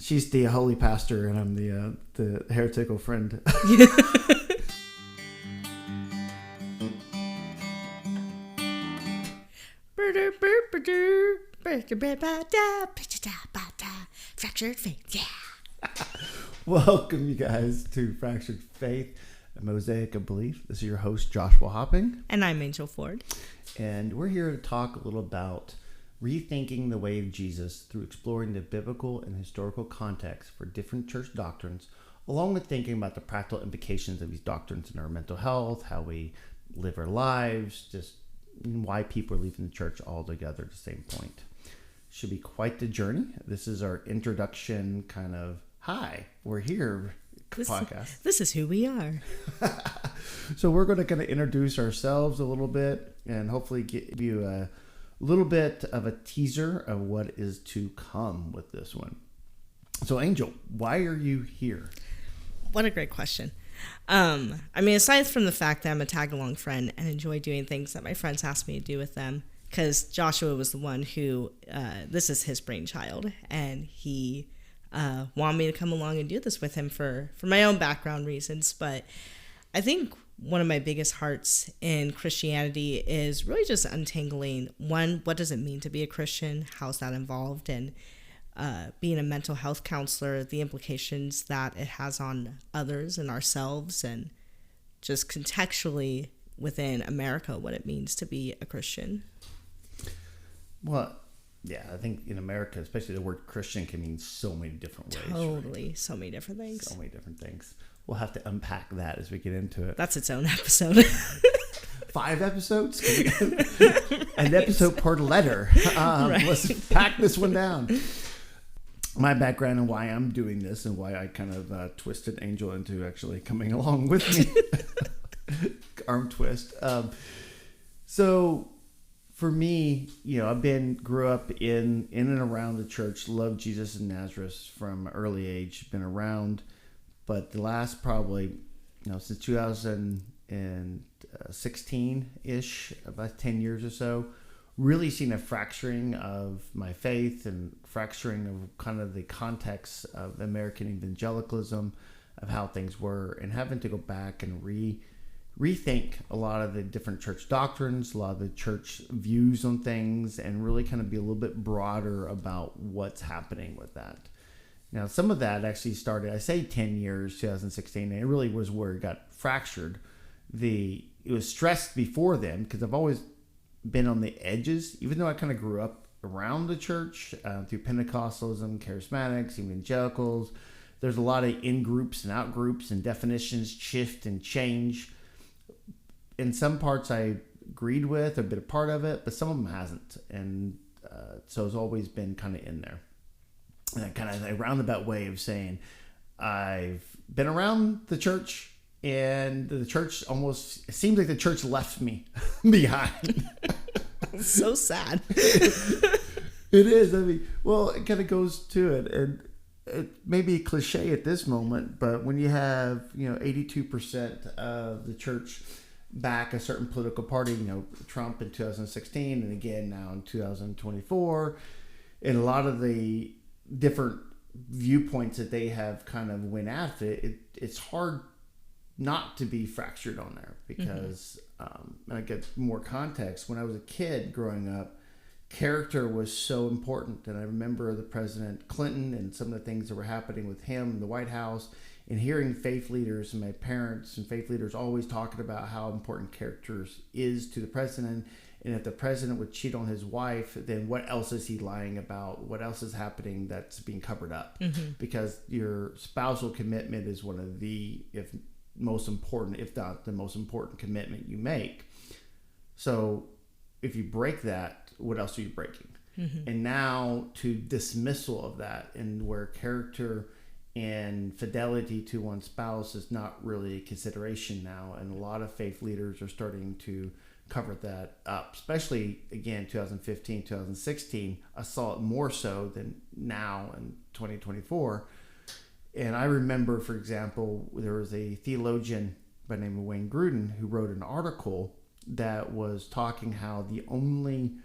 She's the holy pastor, and I'm the heretical friend. Fractured faith, yeah. Welcome, you guys, to Fractured Faith, a Mosaic of Belief. This is your host, Joshua Hopping. And I'm Angel Ford. And we're here to talk a little about rethinking the way of Jesus through exploring the biblical and historical context for different church doctrines, along with thinking about the practical implications of these doctrines in our mental health, how we live our lives, just why people are leaving the church altogether at the same point. Should be quite the journey. This is our introduction kind of, hi, we're here podcast. This is who we are. So we're going to kind of introduce ourselves a little bit and hopefully give you a little bit of a teaser of what is to come with this one. So Angel, why are you here? What a great question. Aside from the fact that I'm a tag-along friend and enjoy doing things that my friends ask me to do with them, because Joshua was the one who, this is his brainchild, and he wanted me to come along and do this with him for my own background reasons. But I think one of my biggest hearts in Christianity is really just untangling, one, what does it mean to be a Christian? How's that involved? And being a mental health counselor, the implications that it has on others and ourselves, and just contextually within America, what it means to be a Christian. Well, yeah, I think in America, especially the word Christian can mean so many different ways. Totally, right? So many different things. So many different things. We'll have to unpack that as we get into it. That's its own episode. 5 episodes? An episode per letter. Right. Let's pack this one down. My background and why I'm doing this and why I kind of twisted Angel into actually coming along with me. Arm twist. So for me, I grew up in and around the church, loved Jesus in Nazareth from an early age, been around. But the last probably, since 2016-ish, about 10 years or so, really seen a fracturing of my faith and fracturing of kind of the context of American evangelicalism, of how things were, and having to go back and rethink a lot of the different church doctrines, a lot of the church views on things, and really kind of be a little bit broader about what's happening with that. Now, some of that actually started, I say 10 years, 2016, and it really was where it got fractured. It was stressed before then, because I've always been on the edges, even though I kind of grew up around the church through Pentecostalism, charismatics, evangelicals. There's a lot of in-groups and out-groups, and definitions shift and change. In some parts I agreed with or been a part of it, but some of them hasn't. And so it's always been kind of in there. And kind of a roundabout way of saying I've been around the church, and the church it seems like the church left me behind. It's so sad. It is. It kind of goes to it. And it may be a cliche at this moment, but when you have, 82% of the church back a certain political party, Trump in 2016 and again now in 2024, and a lot of the different viewpoints that they have kind of went after it's hard not to be fractured on there, because and I get more context. When I was a kid growing up, character was so important, and I remember the President Clinton and some of the things that were happening with him in the White House, and hearing faith leaders and my parents and faith leaders always talking about how important characters is to the president. And if the president would cheat on his wife, then what else is he lying about? What else is happening that's being covered up? Mm-hmm. Because your spousal commitment is one of the, if most important, if not the most important commitment you make. So if you break that, what else are you breaking? Mm-hmm. And now to dismissal of that, and where character and fidelity to one's spouse is not really a consideration now. And a lot of faith leaders are starting to cover that up, especially again 2015, 2016. I saw it more so than now in 2024. And I remember, for example, there was a theologian by the name of Wayne Grudem who wrote an article that was talking how the only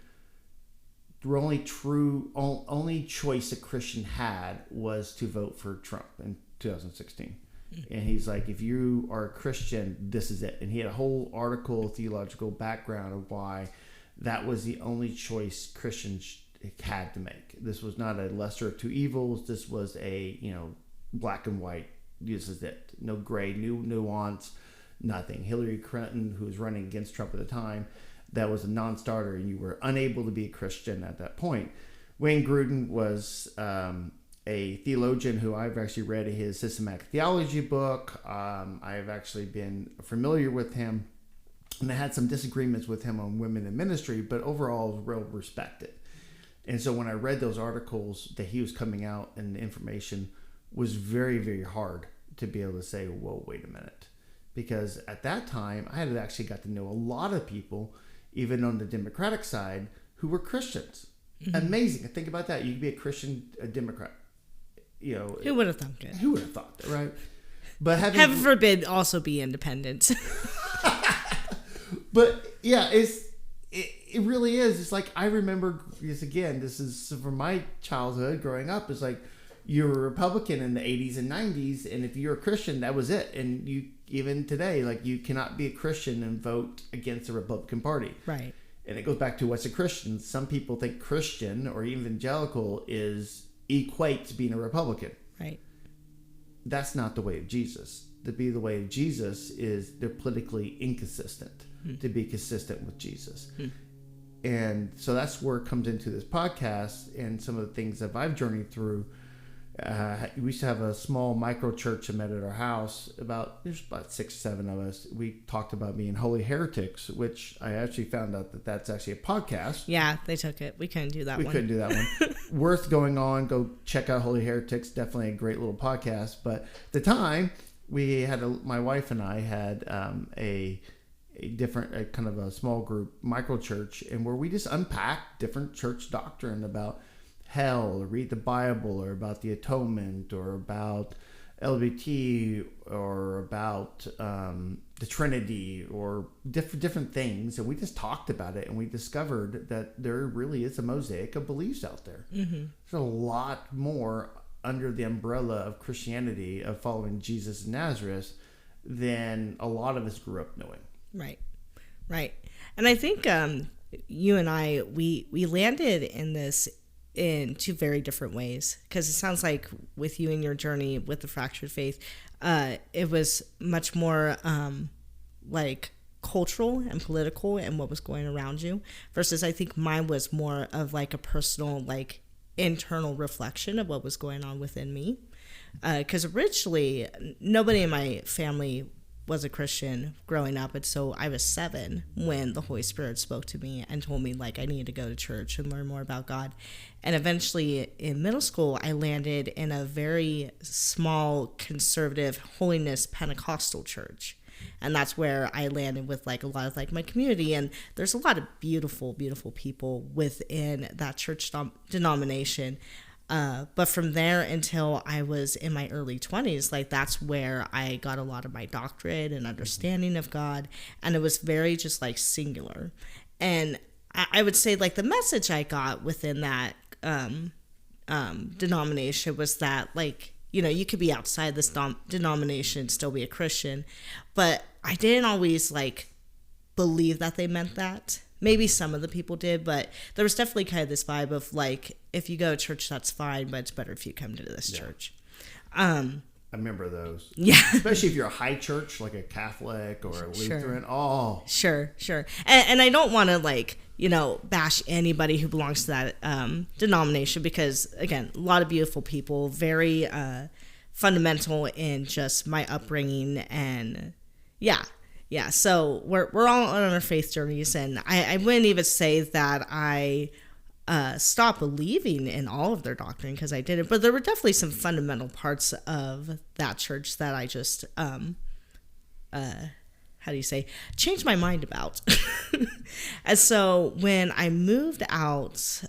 the only choice a Christian had was to vote for Trump in 2016. And he's like, if you are a Christian, this is it. And he had a whole article, theological background of why that was the only choice Christians had to make. This was not a lesser of two evils. This was a, black and white. This is it. No gray, nuance, nothing. Hillary Clinton, who was running against Trump at the time, that was a non-starter, and you were unable to be a Christian at that point. Wayne Grudem was a theologian who I've actually read his systematic theology book. I've actually been familiar with him, and I had some disagreements with him on women in ministry, but overall was well respected. And so when I read those articles that he was coming out, and the information was very, very hard to be able to say, whoa, wait a minute. Because at that time, I had actually got to know a lot of people, even on the Democratic side, who were Christians. Mm-hmm. Amazing. Think about that. You could be a Christian, a Democrat. Who would have thought it? Who would have thought that, right? But heaven forbid, also be independent. But yeah, it really is. It's like, I remember this again. This is from my childhood growing up. It's like, you were a Republican in the 80s and 90s, and if you're a Christian, that was it. And you, even today, like, you cannot be a Christian and vote against the Republican Party. Right. And it goes back to what's a Christian. Some people think Christian or evangelical equates being a Republican. Right. That's not the way of Jesus. To be the way of Jesus is they're politically inconsistent. To be consistent with Jesus. And so that's where it comes into this podcast and some of the things that I've journeyed through. We used to have a small micro church that met at our house. There's about 6 or 7 of us. We talked about being holy heretics, which I actually found out that that's actually a podcast. Yeah, they took it. We couldn't do that one. We couldn't do that one. Worth going on. Go check out Holy Heretics. Definitely a great little podcast. But at the time, we had my wife and I had a different kind of a small group micro church, and where we just unpacked different church doctrine about hell, or read the Bible, or about the atonement, or about LGBT, or about the Trinity, or different things. And we just talked about it, and we discovered that there really is a mosaic of beliefs out there. Mm-hmm. There's a lot more under the umbrella of Christianity, of following Jesus of Nazareth, than a lot of us grew up knowing. Right. And I think you and I, we landed in this in 2 very different ways, because it sounds like with you and your journey with the fractured faith, it was much more like cultural and political and what was going around you, versus I think mine was more of like a personal, like internal reflection of what was going on within me. Because originally nobody in my family was a Christian growing up, and so I was 7 when the Holy Spirit spoke to me and told me like I needed to go to church and learn more about God. And eventually in middle school, I landed in a very small, conservative, holiness Pentecostal church, and that's where I landed with like a lot of like my community. And there's a lot of beautiful people within that church denomination. But from there until I was in my early 20s, like that's where I got a lot of my doctorate and understanding of God. And it was very just like singular. And I would say like the message I got within that denomination was that like, you could be outside this denomination and still be a Christian. But I didn't always like believe that they meant that. Maybe some of the people did, but there was definitely kind of this vibe of like, if you go to church, that's fine, but it's better if you come to this church. I remember those. Yeah. Especially if you're a high church, like a Catholic or a Lutheran. Oh. Sure. And I don't want to like, bash anybody who belongs to that denomination, because, again, a lot of beautiful people, very fundamental in just my upbringing. And yeah, so we're all on our faith journeys, and I wouldn't even say that I stopped believing in all of their doctrine, because I didn't, but there were definitely some fundamental parts of that church that I just changed my mind about. And so when I moved out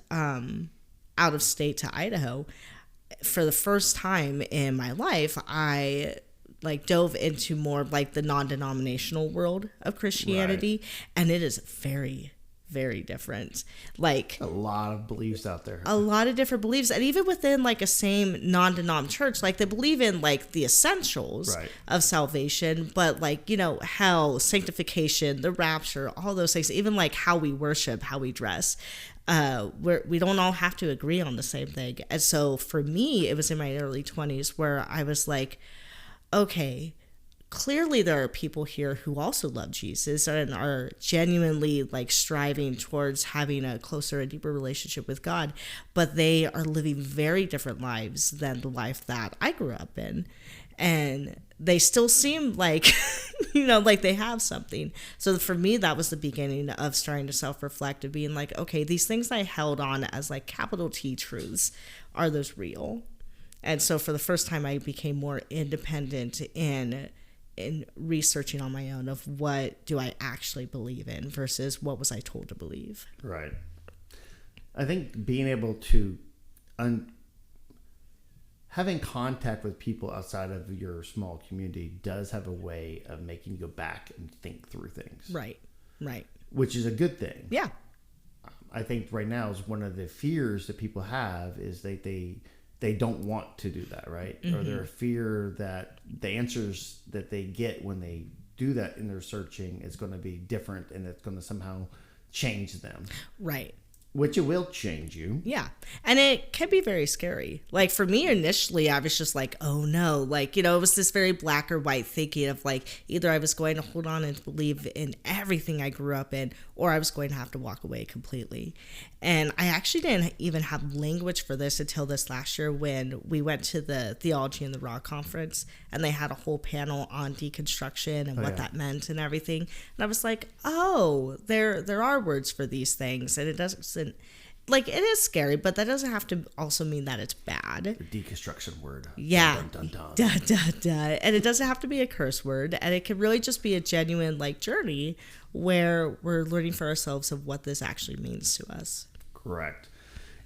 of state to Idaho, for the first time in my life, I like dove into more like the non-denominational world of Christianity. Right. And it is very, very different. Like a lot of beliefs out there. A lot of different beliefs. And even within like a same non-denom church, like they believe in like the essentials of salvation, but like, you know, hell, sanctification, the rapture, all those things, even like how we worship, how we dress. We don't all have to agree on the same thing. And so for me, it was in my early 20s where I was like, okay, clearly there are people here who also love Jesus and are genuinely like striving towards having a closer and deeper relationship with God, but they are living very different lives than the life that I grew up in. And they still seem like, you know, like they have something. So for me, that was the beginning of starting to self-reflect, of being like, okay, these things I held on as like capital T truths, are those real? And so for the first time, I became more independent in researching on my own of what do I actually believe in versus what was I told to believe. Right. I think being able to having contact with people outside of your small community does have a way of making you go back and think through things. Right. Which is a good thing. Yeah. I think right now is one of the fears that people have is they don't want to do that, right? Mm-hmm. Or they're fear that the answers that they get when they do that in their searching is going to be different and it's going to somehow change them. Right. Which it will change you. Yeah. And it can be very scary. Like for me initially, I was just like, oh no. Like, you know, it was this very black or white thinking of like, either I was going to hold on and believe in everything I grew up in, or I was going to have to walk away completely. And I actually didn't even have language for this until this last year when we went to the Theology in the Raw conference and they had a whole panel on deconstruction and what that meant and everything. And I was like, oh, there are words for these things. And it doesn't, like, it is scary, but that doesn't have to also mean that it's bad. The deconstruction word. Yeah. Dun, dun, dun. Duh, duh, duh. And it doesn't have to be a curse word. And it can really just be a genuine, like, journey where we're learning for ourselves of what this actually means to us. Correct.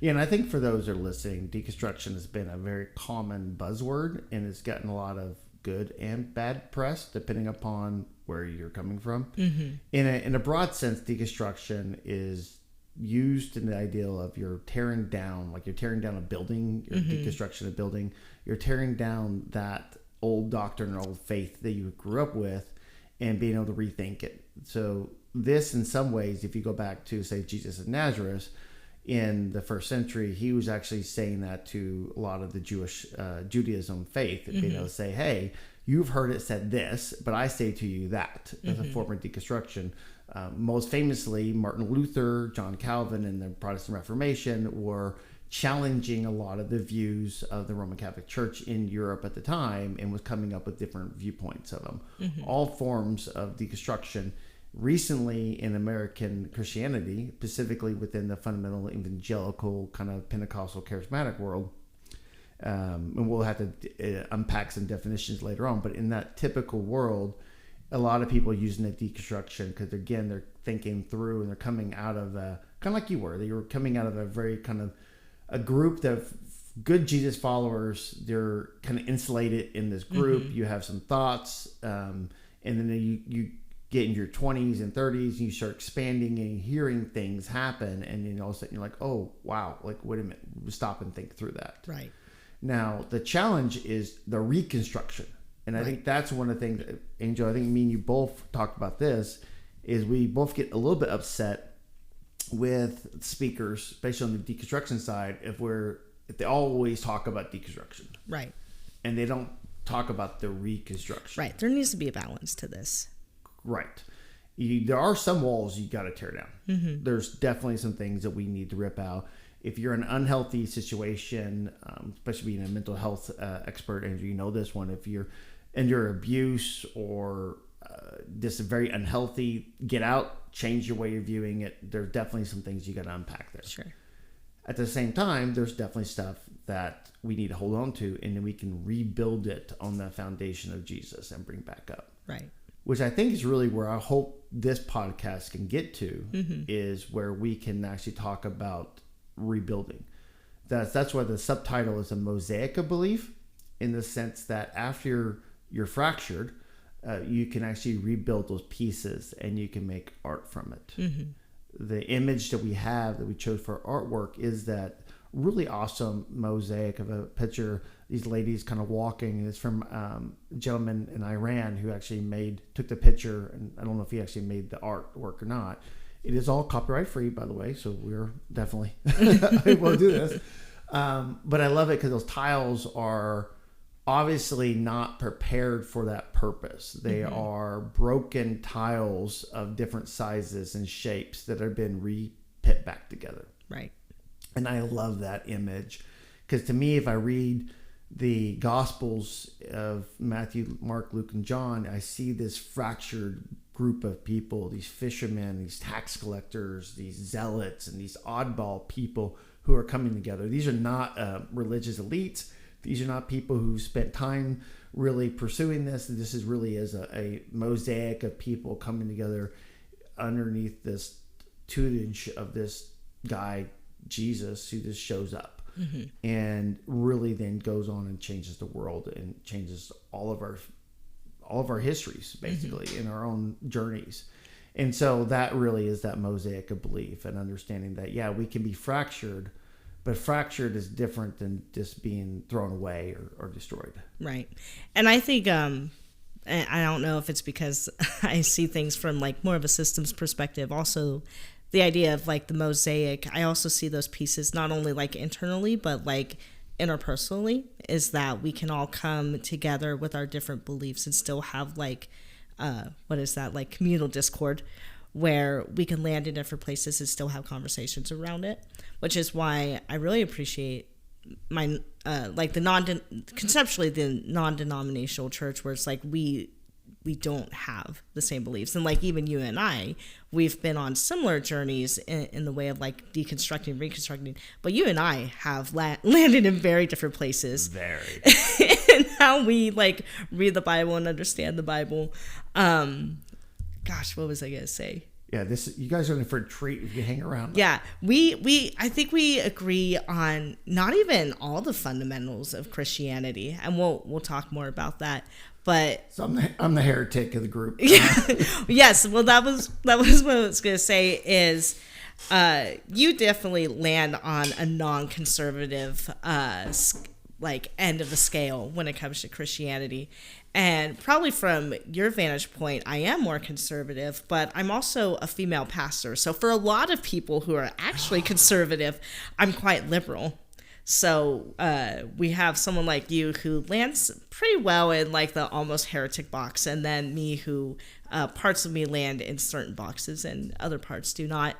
Yeah, and I think for those that are listening, deconstruction has been a very common buzzword, and it's gotten a lot of good and bad press, depending upon where you're coming from. Mm-hmm. In a broad sense, deconstruction is used in the ideal of you're tearing down, like you're tearing down a building, you're deconstruction of a building, you're tearing down that old doctrine or old faith that you grew up with and being able to rethink it. So this, in some ways, if you go back to, say, Jesus of Nazareth, in the first century, he was actually saying that to a lot of the Jewish Judaism faith, being able to say, hey, you've heard it said this, but I say to you that, as a form of deconstruction. Most famously, Martin Luther, John Calvin, and the Protestant Reformation were challenging a lot of the views of the Roman Catholic Church in Europe at the time and was coming up with different viewpoints of them. All forms of deconstruction. Recently in American Christianity, specifically within the fundamental evangelical kind of Pentecostal charismatic world, and we'll have to unpack some definitions later on, but in that typical world, a lot of people using the deconstruction because, again, they're thinking through and they're coming out of a, kind of like you were. They were coming out of a very kind of a group of good Jesus followers. They're kind of insulated in this group. You have some thoughts, and then you get in your 20s and 30s and you start expanding and hearing things happen, and then all of a sudden you're like, oh, wow, like, wait a minute, stop and think through that. Right. Now, the challenge is the reconstruction. And I think that's one of the things, Angel, I think me and you both talked about this, is we both get a little bit upset with speakers, especially on the deconstruction side, if they always talk about deconstruction. Right. And they don't talk about the reconstruction. Right. There needs to be a balance to this. Right. There are some walls you got to tear down. There's definitely some things that we need to rip out. If you're in an unhealthy situation, especially being a mental health expert, and you know this one, if you're in your abuse or just very unhealthy, get out, change your way of viewing it. There's definitely some things you got to unpack there. Sure. At the same time, there's definitely stuff that we need to hold on to, and then we can rebuild it on the foundation of Jesus and bring back up. Right. Which I think is really where I hope this podcast can get to, is where we can actually talk about rebuilding. That's why the subtitle is a Mosaic of Belief, in the sense that after you're fractured, you can actually rebuild those pieces and you can make art from it. the image that we have that we chose for artwork is that really awesome mosaic of a picture. These ladies kind of walking. It's from a gentleman in Iran who actually took the picture, and I don't know if he actually made the artwork or not. It is all copyright free, by the way, so we're definitely we'll do this. But I love it because those tiles are obviously not prepared for that purpose. They are broken tiles of different sizes and shapes that have been re-put back together. Right. And I love that image because to me, if I read the Gospels of Matthew, Mark, Luke, and John, I see this fractured group of people, these fishermen, these tax collectors, these zealots, and these oddball people who are coming together. These are not religious elites. These are not people who spent time really pursuing this. This is really as a mosaic of people coming together underneath this tutelage of this guy, Jesus, who just shows up and really then goes on and changes the world and changes all of our histories, basically, in our own journeys. And so that really is that mosaic of belief and understanding that, yeah, we can be fractured, but fractured is different than just being thrown away or destroyed. Right. And I think, I don't know if it's because I see things from like more of a systems perspective. Also, the idea of like the mosaic, I also see those pieces not only like internally, but like interpersonally, is that we can all come together with our different beliefs and still have like, like communal discord, where we can land in different places and still have conversations around it, which is why I really appreciate my, conceptually the non-denominational church, where it's like we don't have the same beliefs. And like even you and I, we've been on similar journeys in the way of like deconstructing, reconstructing, but you and I have landed in very different places. Very. And how we like read the Bible and understand the Bible. Gosh, what was I going to say? Yeah, you guys are in for a treat if you hang around. Yeah, I think we agree on not even all the fundamentals of Christianity, and we'll talk more about that. But so I'm the heretic of the group. Yes, well that was what I was gonna say is, you definitely land on a non-conservative like end of the scale when it comes to Christianity. And probably from your vantage point, I am more conservative, but I'm also a female pastor. So for a lot of people who are actually conservative, I'm quite liberal. So we have someone like you who lands pretty well in like the almost heretic box, and then me who parts of me land in certain boxes and other parts do not.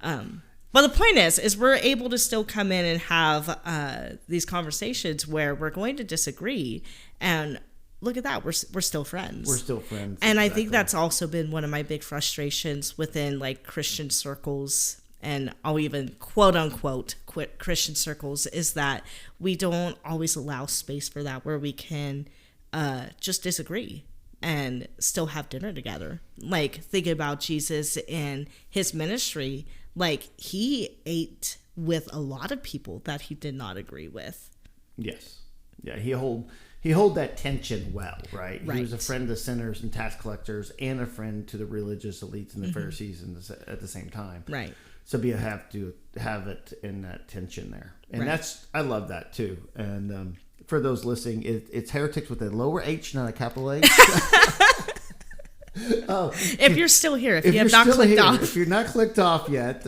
But the point is we're able to still come in and have these conversations where we're going to disagree, and look at that, we're still friends. We're still friends. And exactly. I think that's also been one of my big frustrations within like Christian circles, and I'll even quote unquote quit Christian circles, is that we don't always allow space for that, where we can just disagree and still have dinner together. Like thinking about Jesus and his ministry, like he ate with a lot of people that he did not agree with. Yes. Yeah, he hold that tension well, right? Right. He was a friend to sinners and tax collectors, and a friend to the religious elites and the Pharisees at the same time. Right. So you have to have it in that tension there, and right. I love that too. And for those listening, it's heretics with a lower H, not a capital H. Oh, if you're still here, if you have not clicked off, if you're not clicked off yet,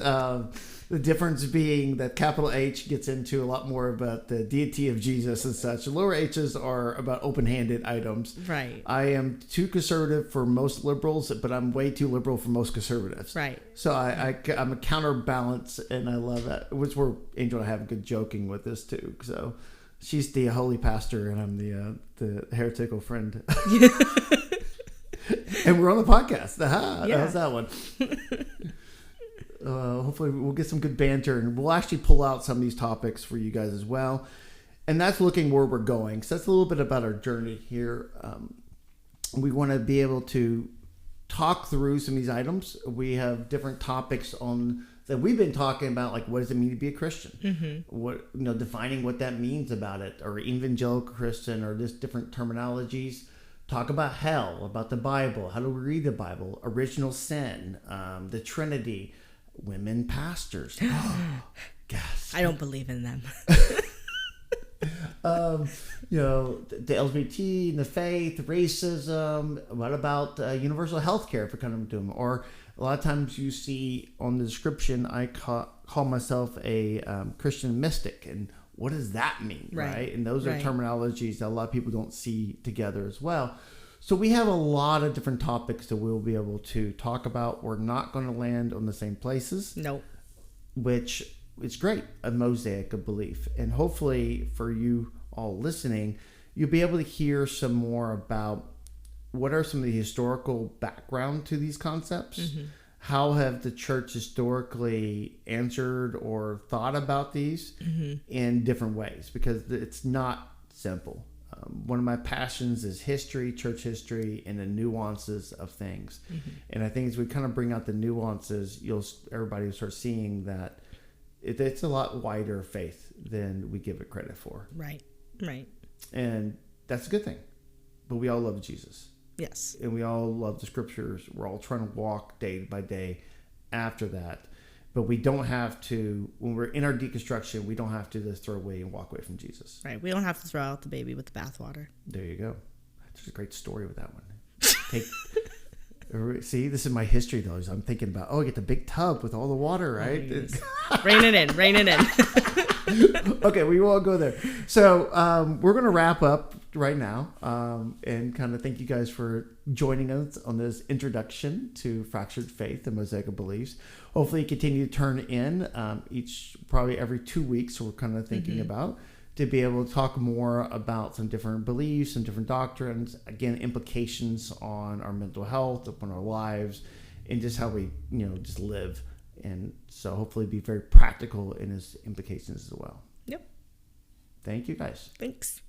the difference being that capital H gets into a lot more about the deity of Jesus and such. The lower H's are about open-handed items. Right. I am too conservative for most liberals, but I'm way too liberal for most conservatives. Right. So I'm a counterbalance, and I love that. Which we're Angel and I have good joking with this too. So she's the holy pastor, and I'm the heretical friend. And we're on the podcast. How's that one? Hopefully we'll get some good banter, and we'll actually pull out some of these topics for you guys as well. And that's looking where we're going. So that's a little bit about our journey here. We want to be able to talk through some of these items. We have different topics that we've been talking about, like what does it mean to be a Christian? Mm-hmm. What, defining what that means about it, or evangelical Christian, or just different terminologies. Talk about hell, about the Bible, how do we read the Bible, original sin, the Trinity. women pastors. Yes. I don't believe in them. The LGBT and the faith, racism. What about universal health care, if we're coming to them? Or a lot of times you see on the description, I call myself a Christian mystic. And what does that mean, right? And those are terminologies that a lot of people don't see together as well. So we have a lot of different topics that we'll be able to talk about. We're not going to land on the same places. Nope. Which is great, a mosaic of belief. And hopefully for you all listening, you'll be able to hear some more about what are some of the historical background to these concepts. Mm-hmm. How have the church historically answered or thought about these in different ways? Because it's not simple. One of my passions is history, church history, and the nuances of things. Mm-hmm. And I think as we kind of bring out the nuances, everybody will start seeing that it's a lot wider faith than we give it credit for. Right. And that's a good thing. But we all love Jesus. Yes. And we all love the scriptures. We're all trying to walk day by day after that. But we don't have to, when we're in our deconstruction, we don't have to just throw away and walk away from Jesus. Right. We don't have to throw out the baby with the bathwater. There you go. There's a great story with that one. See, this is my history, though. I'm thinking about, I get the big tub with all the water, right? Oh, rein it in. Okay, we won't go there. So we're going to wrap up right now and kind of thank you guys for joining us on this introduction to Fractured Faith and Mosaic of Beliefs. Hopefully you continue to turn in probably every 2 weeks. So we're kind of thinking about to be able to talk more about some different beliefs and different doctrines. Again, implications on our mental health, upon our lives, and just how we, just live. And so hopefully be very practical in its implications as well. Yep. Thank you guys. Thanks.